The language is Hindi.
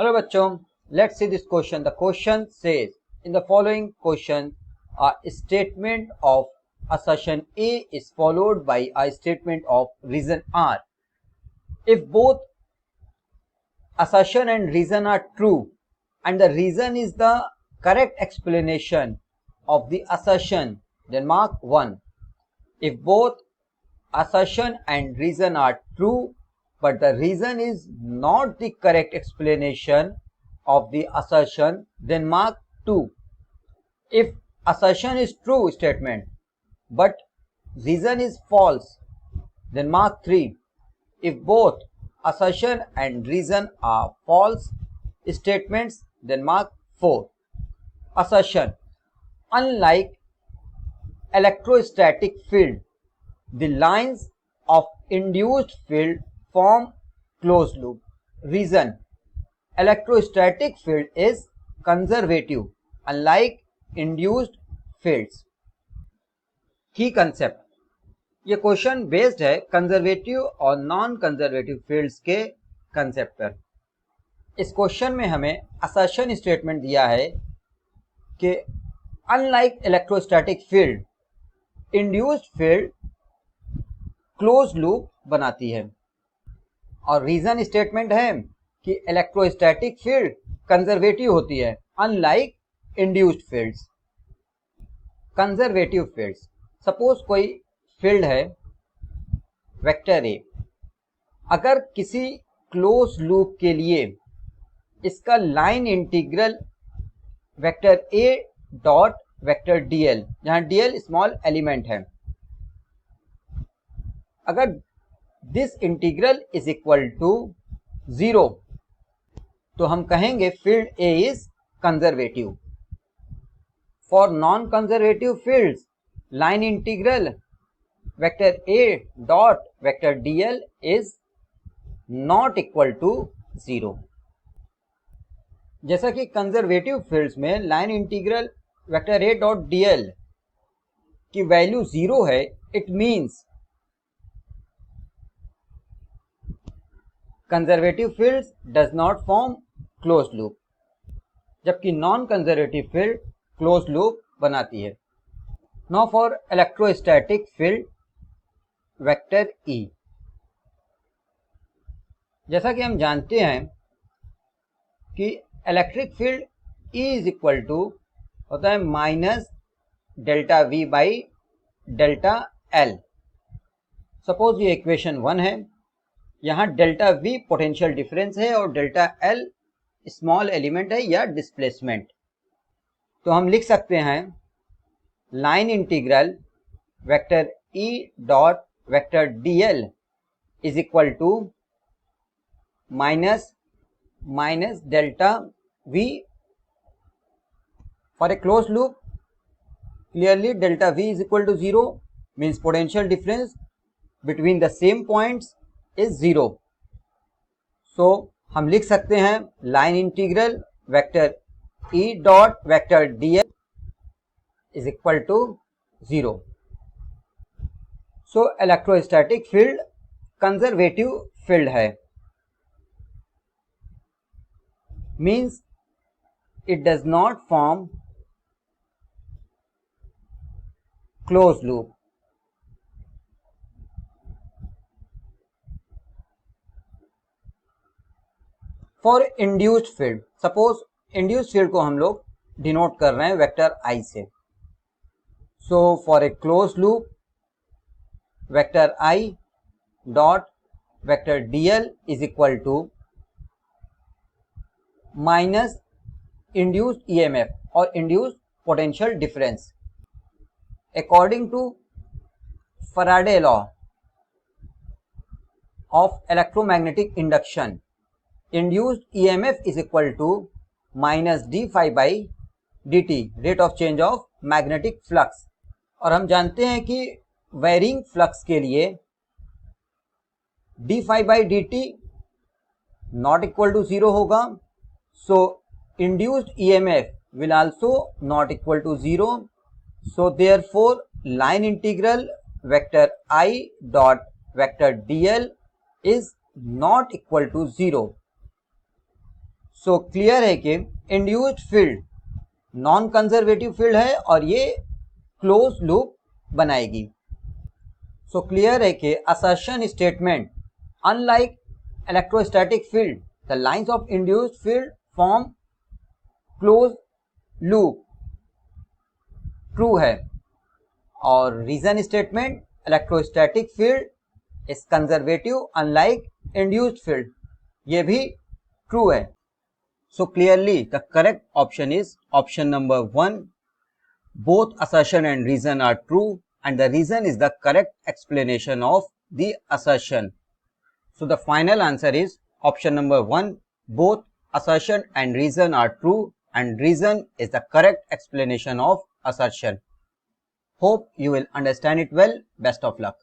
Hello bachchon, let's see this question. The question says, in the following question, a statement of assertion A is followed by a statement of reason R. If both assertion and reason are true and the reason is the correct explanation of the assertion, then mark 1. If both assertion and reason are true but the reason is not the correct explanation of the assertion, then mark 2. If assertion is true statement but reason is false, then mark 3. If both assertion and reason are false statements, then mark 4. Assertion: unlike electrostatic field, the lines of induced field form closed loop. Reason: electrostatic field is conservative unlike induced fields. की कंसेप्ट: ये क्वेश्चन बेस्ड है कंजर्वेटिव और नॉन कंजर्वेटिव फील्ड्स के कंसेप्ट पर। इस क्वेश्चन में हमें असर्शन स्टेटमेंट दिया है कि unlike electrostatic field, induced field close loop बनाती है, और रीजन स्टेटमेंट है कि इलेक्ट्रोस्टैटिक फील्ड कंजर्वेटिव होती है unlike induced fields. Conservative fields: suppose कोई फील्ड है वेक्टर ए, अगर किसी क्लोज लूप के लिए इसका line integral vector A dot vector dl, जहां डीएल स्मॉल एलिमेंट है, अगर this integral is equal to 0 तो हम कहेंगे field A is conservative. For non conservative fields, line integral vector A dot vector dl is not equal to 0। जैसा कि कंजर्वेटिव फील्ड्स में line integral vector A dot dl की वैल्यू 0 है, it means conservative fields does not form close loop, जबकि non conservative field close loop बनाती है। Now for electrostatic field vector E, जैसा कि हम जानते हैं कि electric field E is equal to होता है minus delta V by delta L. Suppose ये इक्वेशन 1 है, यहाँ डेल्टा वी पोटेंशियल डिफरेंस है और डेल्टा एल स्मॉल एलिमेंट है या डिस्प्लेसमेंट। तो हम लिख सकते हैं line integral vector E dot vector dl is equal to minus delta V. For a close loop, clearly delta V is equal to 0 means potential difference between the same points is 0। So हम लिख सकते हैं line integral vector E dot vector dl is equal to 0। So electrostatic field conservative field है, means it does not form close loop. For induced field, suppose induced field को हम लोग डिनोट कर रहे हैं वेक्टर आई से। So for a close loop vector I dot vector dl is equal to minus induced EMF और induced potential difference. According to Faraday law of electromagnetic induction, induced EMF is equal to minus d phi by dt, rate of change of magnetic flux। और हम जानते हैं कि वेरिंग फ्लक्स के लिए d phi by dt not equal to 0 होगा, so induced EMF will also not equal to 0। so therefore line integral vector I dot vector dl is not equal to 0। So clear है कि induced field non conservative field है और ये क्लोज लूप बनाएगी। सो क्लियर है कि assertion statement unlike electrostatic field the lines of induced field form close loop true है, और reason statement electrostatic field is conservative unlike induced field, ये भी ट्रू है। So clearly the correct option is option number 1, both assertion and reason are true and the reason is the correct explanation of the assertion. So the final answer is option number 1, both assertion and reason are true and reason is the correct explanation of assertion. Hope you will understand it well. Best of luck.